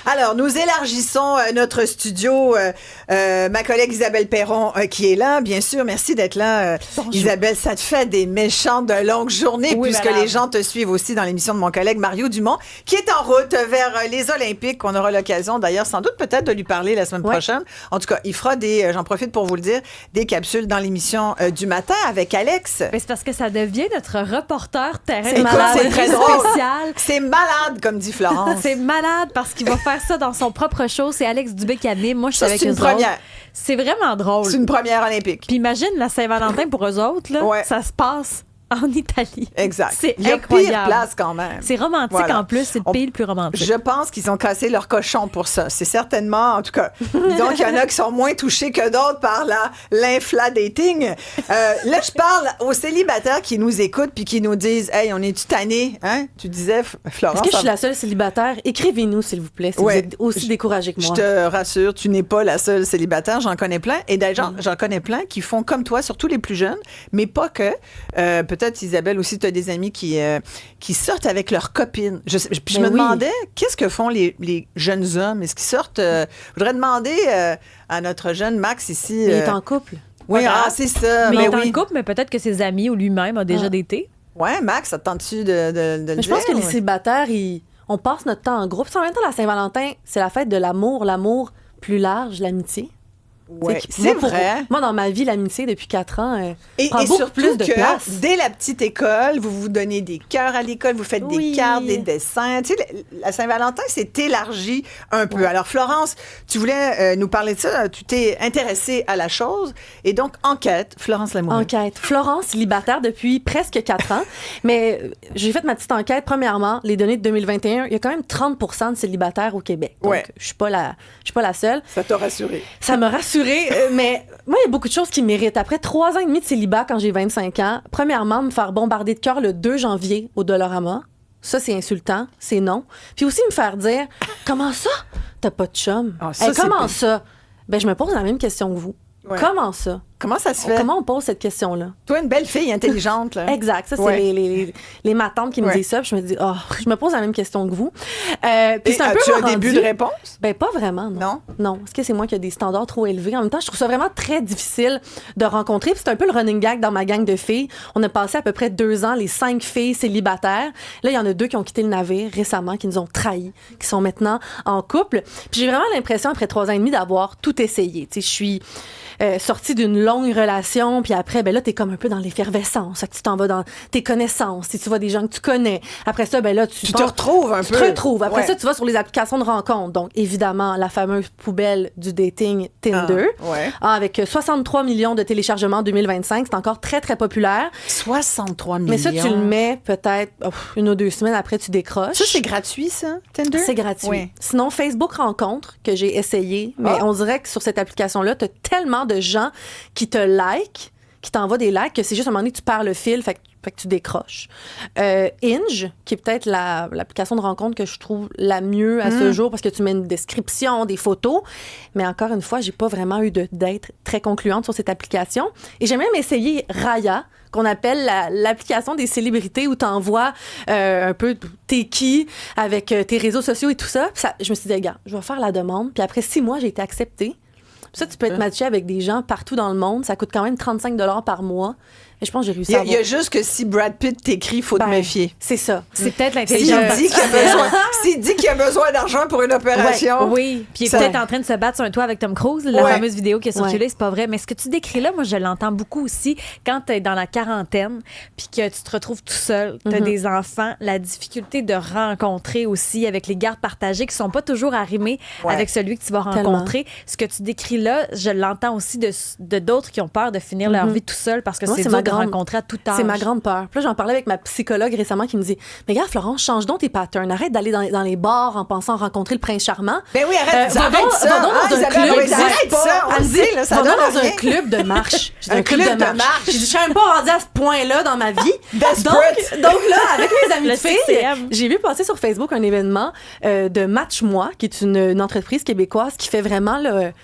Alors, nous élargissons notre studio. Ma collègue Isabelle Perron qui est là, bien sûr. Merci d'être là. Isabelle, ça te fait des méchantes de longues journées puisque les gens te suivent aussi dans l'émission de mon collègue Mario Dumont qui est en route vers les Olympiques. On aura l'occasion d'ailleurs sans doute peut-être de lui parler la semaine prochaine. En tout cas, il fera j'en profite pour vous le dire, des capsules dans l'émission du matin avec Alex. Mais c'est parce que ça devient notre reporter terrain. C'est très drôle. Spécial. C'est malade, comme dit Florence. C'est malade parce qu'il va faire ça dans son propre show. C'est Alex Dubé qui anime. Moi, je suis avec eux autres. C'est une première. C'est vraiment drôle. C'est une première olympique. Puis imagine la Saint-Valentin pour eux autres, là, ça se passe en Italie. Exact. C'est il y a incroyable. Pire place quand même. C'est romantique en plus. C'est le pays le plus romantique. Je pense qu'ils ont cassé leur cochon pour ça. C'est certainement, en tout cas, disons qu'il y en a qui sont moins touchés que d'autres par l'infla-dating. Là, je parle aux célibataires qui nous écoutent puis qui nous disent « Hey, on est-tu tannés? Hein? » Tu disais, Florence... Est-ce que je suis la seule célibataire? Écrivez-nous, s'il vous plaît, si vous êtes aussi découragés que moi. Je te rassure, tu n'es pas la seule célibataire. J'en connais plein. Et d'ailleurs, j'en connais plein qui font comme toi, surtout les plus jeunes, mais pas que. Peut-être, Isabelle, aussi, tu as des amis qui sortent avec leurs copines. Je me demandais, qu'est-ce que font les jeunes hommes? Est-ce qu'ils sortent... je voudrais demander à notre jeune Max ici... Il est en couple. Oui, c'est ça. Mais il est en couple, mais peut-être que ses amis ou lui-même ont déjà daté. Ouais, Max, ça te tente-tu de le dire? Je pense que les célibataires, on passe notre temps en groupe. En même temps, la Saint-Valentin, c'est la fête de l'amour plus large, l'amitié. Oui, c'est vrai. Moi, dans ma vie, l'amitié, depuis 4 ans, prend et beaucoup surtout plus de place. Dès la petite école, vous vous donnez des cœurs à l'école, vous faites des cartes, des dessins. Tu sais, la Saint-Valentin s'est élargie un peu. Alors, Florence, tu voulais nous parler de ça. Tu t'es intéressée à la chose. Et donc, enquête, Florence Lamoureux. Enquête. Florence, célibataire depuis presque 4 ans. Mais j'ai fait ma petite enquête. Premièrement, les données de 2021, il y a quand même 30% de célibataires au Québec. Donc, je suis pas la seule. Ça t'a rassurée. Ça m'a rassurée. Mais moi, il y a beaucoup de choses qui méritent. Après 3 ans et demi de célibat, quand j'ai 25 ans, premièrement, me faire bombarder de cœur le 2 janvier au Dollarama. Ça, c'est insultant. C'est non. Puis aussi me faire dire « Comment ça? T'as pas de chum? Comment ça? » Ben, je me pose la même question que vous. Ouais. Comment ça? Comment ça se fait? Comment on pose cette question-là? Toi, une belle fille intelligente, là. Exact. Ça, c'est les matantes qui me disent ça. Puis je me dis, je me pose la même question que vous. Puis c'est un peu as-tu un début de réponse? Ben, pas vraiment, non. Non. Est-ce que c'est moi qui ai des standards trop élevés? En même temps, je trouve ça vraiment très difficile de rencontrer. Puis c'est un peu le running gag dans ma gang de filles. On a passé à peu près 2 ans, les 5 filles célibataires. Là, il y en a 2 qui ont quitté le navire récemment, qui nous ont trahis, qui sont maintenant en couple. Puis j'ai vraiment l'impression, après 3 ans et demi, d'avoir tout essayé. Tu sais, je suis sortie d'une longue relation, puis après, ben là, t'es comme un peu dans l'effervescence. Tu t'en vas dans tes connaissances, si tu vois des gens que tu connais. Après ça, ben là, tu te retrouves un peu. Tu te retrouves. Après ça, tu vas sur les applications de rencontres. Donc, évidemment, la fameuse poubelle du dating Tinder. Avec 63 millions de téléchargements en 2025. C'est encore très, très populaire. 63 millions. Mais ça, tu le mets peut-être 1 ou 2 semaines après, tu décroches. Ça, c'est gratuit, ça, Tinder? C'est gratuit. Oui. Sinon, Facebook Rencontre, que j'ai essayé, mais on dirait que sur cette application-là, t'as tellement de gens qui te like, qui t'envoient des likes, que c'est juste à un moment donné, tu perds le fil, fait que tu décroches. Hinge, qui est peut-être l'application de rencontre que je trouve la mieux à ce jour, parce que tu mets une description, des photos. Mais encore une fois, j'ai pas vraiment eu de date très concluante sur cette application. Et j'ai même essayé Raya, qu'on appelle l'application des célébrités, où tu envoies un peu t'es qui avec tes réseaux sociaux et tout ça. Je me suis dit, gars, je vais faire la demande. Puis après 6 mois, j'ai été acceptée. Ça, tu peux être matché avec des gens partout dans le monde. Ça coûte quand même 35 $ par mois. Et je pense que j'ai réussi à Il y a juste que si Brad Pitt t'écrit, il faut te méfier. C'est ça. C'est peut-être l'intelligence. S'il dit qu'il a besoin d'argent pour une opération. Oui. Puis il est peut-être en train de se battre sur un toit avec Tom Cruise, la fameuse vidéo qui a circulé, c'est pas vrai. Mais ce que tu décris là, moi, je l'entends beaucoup aussi quand tu es dans la quarantaine puis que tu te retrouves tout seul, tu as des enfants, la difficulté de rencontrer aussi avec les gardes partagées qui sont pas toujours arrimés avec celui que tu vas rencontrer. Ce que tu décris là, je l'entends aussi de d'autres qui ont peur de finir leur vie tout seul parce que c'est dur de rencontrer à tout âge. C'est ma grande peur. Puis là, j'en parlais avec ma psychologue récemment qui me dit, mais regarde, Florence, change donc tes patterns. Arrête d'aller dans les bars en pensant rencontrer le prince charmant. Ben oui, arrête va donc dans un club. Va donc dans un club de marche. Un club de marche. Je suis même pas rendue à ce point-là dans ma vie. Donc là, avec mes amis de filles, j'ai vu passer sur Facebook un événement de Match Moi, qui est une entreprise québécoise qui fait vraiment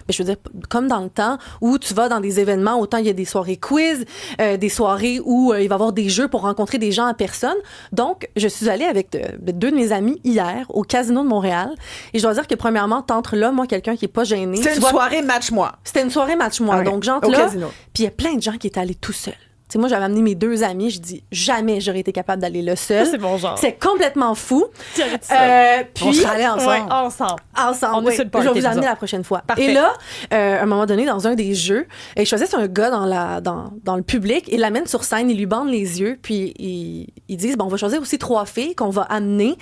je veux dire, comme dans le temps, où tu vas dans des événements, autant il y a des soirées quiz, des soirées où il va y avoir des jeux pour rencontrer des gens en personne. Donc, je suis allée avec 2 de mes amis hier au Casino de Montréal. Et je dois dire que, premièrement, t'entres là, moi, quelqu'un qui est pas gêné. C'était une soirée match-moi. C'était une soirée match-moi. Donc, j'entre là. Casino. Puis il y a plein de gens qui étaient allés tout seuls. T'sais, moi, j'avais amené mes 2 amis. Je dis, jamais j'aurais été capable d'aller là seul. C'est bon genre. C'est complètement fou. Puis, on serait allés ensemble. Ouais, ensemble. On est sur le party, je vais vous amener nous la prochaine fois. Parfait. Et là, à un moment donné, dans un des jeux, je choisissais un gars dans le public, il l'amène sur scène, il lui bande les yeux, puis ils disent, bon, on va choisir aussi 3 filles qu'on va amener,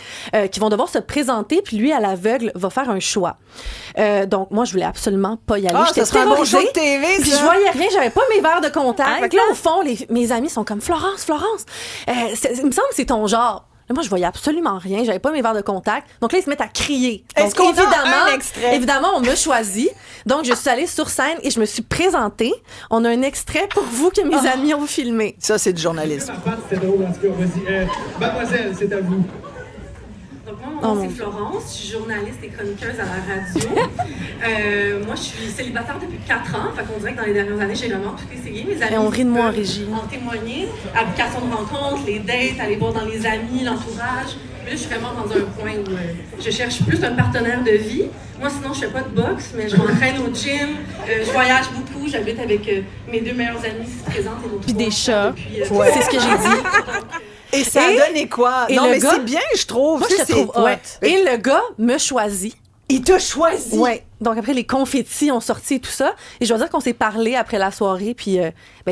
qui vont devoir se présenter, puis lui, à l'aveugle, va faire un choix. Donc, moi, je voulais absolument pas y aller. Ah, ça serait un bon show de TV, puis ça. je voyais rien, j'avais pas mes verres de contact. Fait que là, au fond, mes amis sont comme, Florence, il me semble que c'est ton genre. Là, moi, je voyais absolument rien. J'avais pas mes verres de contact. Donc là, ils se mettent à crier. Est-ce Donc, qu'on a un extrait? Évidemment, on m'a choisi. Donc, je suis allée sur scène et je me suis présentée. On a un extrait pour vous que mes amis ont filmé. Ça, c'est du journalisme. C'était drôle, en tout cas. Vas-y. Mademoiselle, c'est à vous. Donc moi, mon nom, c'est Florence, je suis journaliste et chroniqueuse à la radio. Moi, je suis célibataire depuis 4 ans, fait qu'on dirait que dans les dernières années, j'ai vraiment tout essayé. Mes amis Et on rit de moi en régie. en témoigner, application de rencontre, les dates, aller voir dans les amis, l'entourage. Mais là, je suis vraiment dans un point où je cherche plus un partenaire de vie. Moi, sinon, je fais pas de boxe, mais je m'entraîne au gym, je voyage beaucoup, j'habite avec mes 2 meilleurs amis ici présentes et Puis des chats. C'est ce que j'ai dit. Et ça a donné quoi? et Non, le mais gars- c'est bien, je trouve. Moi, Tu je sais, te trouve c'est- hot. Et le gars me choisit. Il t'a choisi. Ouais. Donc après, les confettis ont sorti et tout ça. Et je dois dire qu'on s'est parlé après la soirée, puis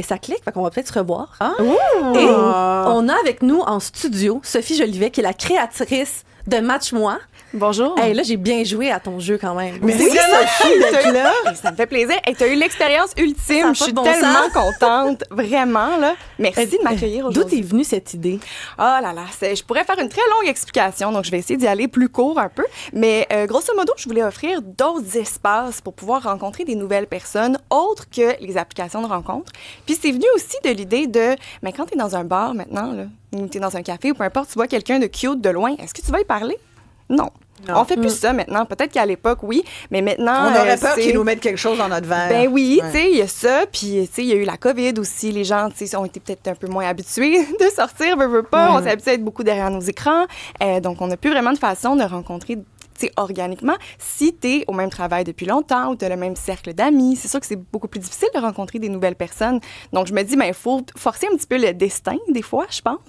ça clique, fait qu'on va peut-être se revoir. Ah. Et on a avec nous en studio Sophie Jolivet, qui est la créatrice de Match-moi. Bonjour. Hey, là, j'ai bien joué à ton jeu quand même. Mais Oui, Sophie d'être là. Ça me fait plaisir. Et tu as eu l'expérience Ça a ultime. pas Je suis de bon tellement sens. contente. Vraiment, là. Merci de m'accueillir D'où aujourd'hui. t'es venue cette idée? Oh là là, je pourrais faire une très longue explication, donc je vais essayer d'y aller plus court un peu. Mais grosso modo, je voulais offrir d'autres espaces pour pouvoir rencontrer des nouvelles personnes autres que les applications de rencontres. Puis c'est venu aussi de l'idée de, mais quand tu es dans un bar maintenant, là, ou tu es dans un café ou peu importe, tu vois quelqu'un de cute de loin, est-ce que tu vas y parler? Non. Non. On fait plus ça maintenant. Peut-être qu'à l'époque, oui, mais maintenant... On aurait peur c'est- qu'ils nous mettent quelque chose dans notre verre. Ben oui, Ouais. tu sais, il y a ça. Puis, tu sais, il y a eu la COVID aussi. Les gens, tu sais, ont été peut-être un peu moins habitués de sortir, veut pas. On s'est habitué à être beaucoup derrière nos écrans. Donc, on n'a plus vraiment de façon de rencontrer, tu sais, organiquement. Si tu es au même travail depuis longtemps ou tu as le même cercle d'amis, c'est sûr que c'est beaucoup plus difficile de rencontrer des nouvelles personnes. Donc, je me dis, ben, il faut forcer un petit peu le destin, des fois, je pense.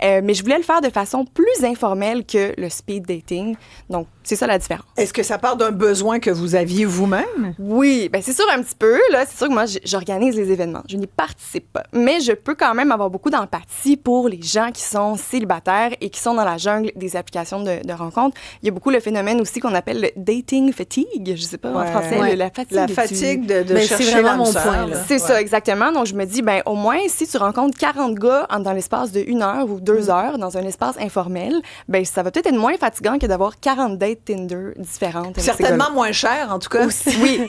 Mais je voulais le faire de façon plus informelle que le speed dating. Donc, c'est ça la différence. Est-ce que ça part d'un besoin que vous aviez vous-même? Oui, ben c'est sûr un petit peu. Là, c'est sûr que moi, j'organise les événements. Je n'y participe pas. Mais je peux quand même avoir beaucoup d'empathie pour les gens qui sont célibataires et qui sont dans la jungle des applications de rencontres. Il y a beaucoup le phénomène aussi qu'on appelle le dating fatigue. Je sais pas en Ouais. français, Ouais. la fatigue. La du- fatigue de Ben, chercher c'est vraiment l'âme mon sœur, point, là. C'est Ouais. ça, exactement. Donc, je me dis, ben au moins, si tu rencontres 40 gars dans l'espace de 1 heure ou 2 heures dans un espace informel, ben ça va peut-être être moins fatigant que d'avoir 40 dates Tinder différentes. avec ces Certainement gars-là. moins cher, en tout cas. Oui.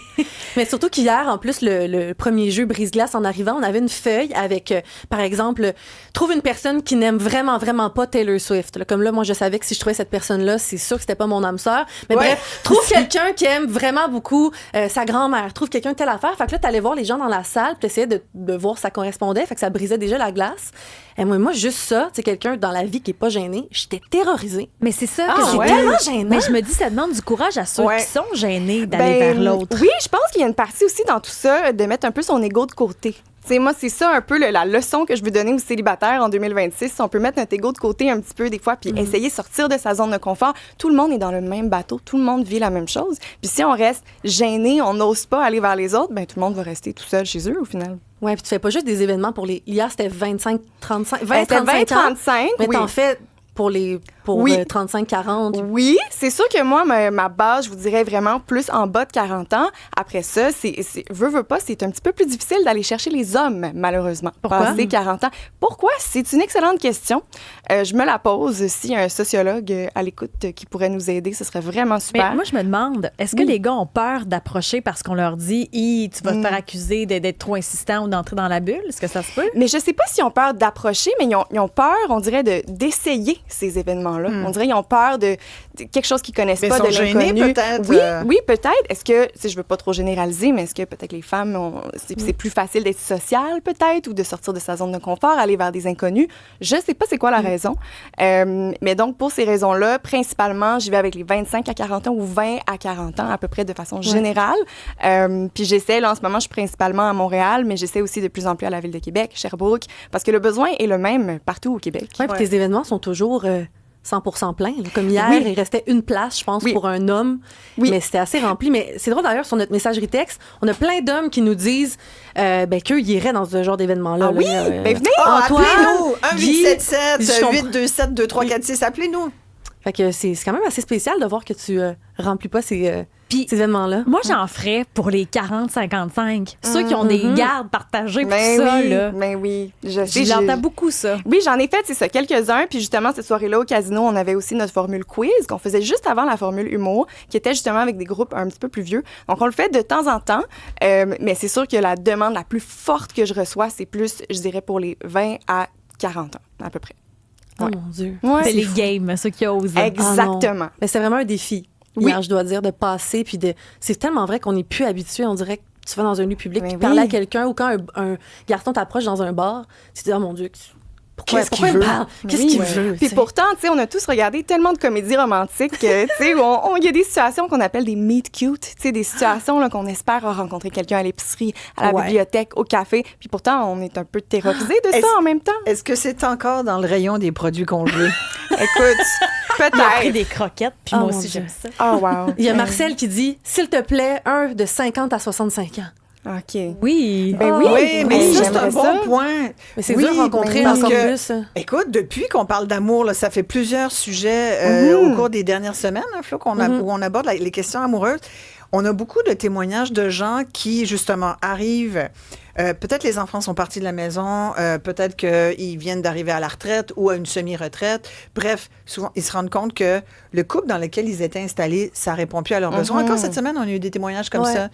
Mais surtout qu'hier, en plus, le premier jeu Brise-Glace, en arrivant, on avait une feuille avec, par exemple, trouve une personne qui n'aime vraiment, vraiment pas Taylor Swift. Là, comme là, moi, je savais que si je trouvais cette personne-là, c'est sûr que c'était pas mon âme sœur. Mais Ouais. bref, trouve quelqu'un qui aime vraiment beaucoup sa grand-mère. Trouve quelqu'un de telle affaire. Fait que là, t'allais voir les gens dans la salle, puis t'essayais de voir si ça correspondait. Fait que ça brisait déjà la glace. Et moi, juste ça, tu sais, quelqu'un dans la vie qui est pas gêné, j'étais terrorisée. Mais c'est ça Ah, que c'est j'ai ouais? tellement gênant. Mais je me dis, ça demande du courage à ceux Ouais. qui sont gênés d'aller vers l'autre. Oui, je pense qu'il y a une partie aussi dans tout ça de mettre un peu son ego de côté. Tu sais, moi, c'est ça un peu la leçon que je veux donner aux célibataires en 2026. On peut mettre notre ego de côté un petit peu des fois, puis essayer de sortir de sa zone de confort. Tout le monde est dans le même bateau, tout le monde vit la même chose. Puis si on reste gêné, on n'ose pas aller vers les autres, ben tout le monde va rester tout seul chez eux au final. Ouais, puis tu fais pas juste des événements pour les. Hier, c'était 25, 35, 20, C'était 35 ans. 20-35, Mais oui. t'en fais pour Oui. 35, 40. Oui, c'est sûr que moi, ma base, je vous dirais vraiment plus en bas de 40 ans. Après ça, veux pas, c'est un petit peu plus difficile d'aller chercher les hommes, malheureusement. Pourquoi? Passé 40 ans. Pourquoi? C'est une excellente question. Je me la pose. S'il y a un sociologue à l'écoute qui pourrait nous aider, ce serait vraiment Mais super. moi, je me demande, est-ce que les gars ont peur d'approcher parce qu'on leur dit, tu vas te faire accuser d'être trop insistant ou d'entrer dans la bulle? Est-ce que ça se peut? Mais je sais pas s'ils ont peur d'approcher, mais ils ont peur, on dirait, d'essayer ces événements-là. événements-là. On dirait qu'ils ont peur de quelque chose qu'ils connaissent pas, de l'inconnu. l'inconnu. Peut-être. Oui, peut-être. Est-ce que, je veux pas trop généraliser, mais est-ce que peut-être les femmes, c'est plus facile d'être sociale, peut-être, ou de sortir de sa zone de confort, aller vers des inconnus? Je sais pas c'est quoi la raison. Mais donc, pour ces raisons-là, principalement, j'y vais avec les 25 à 40 ans ou 20 à 40 ans, à peu près de façon générale. Puis j'essaie, là, en ce moment, je suis principalement à Montréal, mais j'essaie aussi de plus en plus à la Ville de Québec, Sherbrooke, parce que le besoin est le même partout au Québec. Oui, puis tes événements sont toujours 100% pleins. Comme hier, il restait une place, je pense, pour un homme, mais c'était assez rempli. Mais c'est drôle, d'ailleurs, sur notre messagerie texte, on a plein d'hommes qui nous disent qu'ils iraient dans ce genre d'événement-là. Ah oui? Ben venez! Appelez-nous! 1-877-827-2346. Appelez-nous! Fait que c'est quand même assez spécial de voir que tu remplis pas ces événements-là. Moi, j'en ferais pour les 40-55. Ceux qui ont des gardes partagées pour ça, là. Mais oui, je sais. J'entends beaucoup ça. Oui, j'en ai fait, c'est ça, quelques-uns. Puis justement, cette soirée-là au casino, on avait aussi notre formule quiz qu'on faisait juste avant la formule humour, qui était justement avec des groupes un petit peu plus vieux. Donc, on le fait de temps en temps. Mais c'est sûr que la demande la plus forte que je reçois, c'est plus, je dirais, pour les 20 à 40 ans, à peu près. Oh mon Dieu. Ouais. C'est les games, ceux qui osent. Exactement. Mais c'est vraiment un défi. Hier, je dois dire, de passer. Puis c'est tellement vrai qu'on n'est plus habitué. On dirait que tu vas dans un lieu public puis parler à quelqu'un ou quand un garçon t'approche dans un bar, tu te dis, oh mon Dieu, pourquoi il parle? Qu'est-ce qu'il veut? Puis pourtant, tu sais, on a tous regardé tellement de comédies romantiques, tu sais, où il y a des situations qu'on appelle des meet cute, tu sais, des situations là, qu'on espère rencontrer quelqu'un à l'épicerie, à la bibliothèque, au café. Puis pourtant, on est un peu terrorisé de ça en même temps. Est-ce que c'est encore dans le rayon des produits congelés? Écoute, peut-être. Il a pris des croquettes, puis moi aussi, j'aime ça. Oh, wow. Il y a Marcel qui dit, s'il te plaît, un de 50 à 65 ans. OK. Oui. Ben oui, mais ça, c'est j'aimerais un bon ça. point. Mais c'est dur de rencontrer parce encore que, plus. Écoute, depuis qu'on parle d'amour, là, ça fait plusieurs sujets au cours des dernières semaines, hein, Flo, où on aborde les questions amoureuses. On a beaucoup de témoignages de gens qui, justement, arrivent. Peut-être les enfants sont partis de la maison, peut-être qu'ils viennent d'arriver à la retraite ou à une semi-retraite. Bref, souvent, ils se rendent compte que le couple dans lequel ils étaient installés, ça répond plus à leurs besoins. Encore cette semaine, on a eu des témoignages comme ça.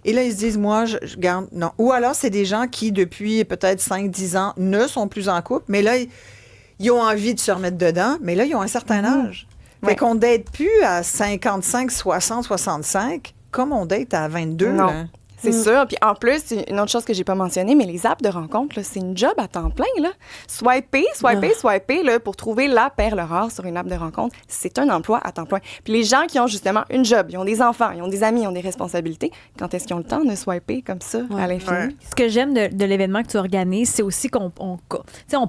Et là, ils se disent, moi, je garde... Non. Ou alors, c'est des gens qui, depuis peut-être 5-10 ans, ne sont plus en couple, mais là, ils ont envie de se remettre dedans, mais là, ils ont un certain âge. Fait qu'on date plus à 55, 60, 65, comme on date à 22. Non. Là. C'est sûr. Puis en plus, une autre chose que j'ai pas mentionnée, mais les apps de rencontre, là, c'est une job à temps plein. Là. Swiper là, pour trouver la perle rare sur une app de rencontre, c'est un emploi à temps plein. Puis les gens qui ont justement une job, ils ont des enfants, ils ont des amis, ils ont des responsabilités, quand est-ce qu'ils ont le temps de swiper comme ça à l'infini? Ce que j'aime de l'événement que tu organises, c'est aussi qu'on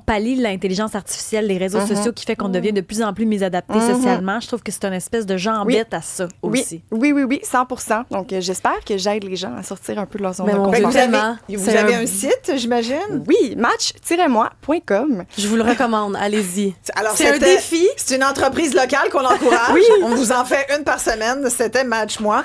pallie l'intelligence artificielle, les réseaux sociaux qui fait qu'on devient de plus en plus misadapté socialement. Je trouve que c'est une espèce de jambette à ça aussi. Oui, 100%. Donc, j'espère que j'aide les gens à sortir un peu de leur zone de mon confort. Vous avez un site, j'imagine? Oui, match-moi.com. Je vous le recommande, allez-y. Alors, c'est un défi. C'est une entreprise locale qu'on encourage. On vous en fait une par semaine. C'était Match-moi.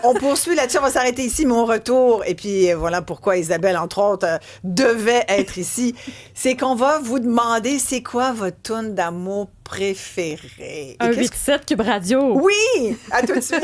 On poursuit là-dessus. On va s'arrêter ici, mon retour. Et puis, voilà pourquoi Isabelle, entre autres, devait être ici. C'est qu'on va vous demander c'est quoi votre tune d'amour préférée. 1-8-7 Cube Radio. Oui! À tout de suite.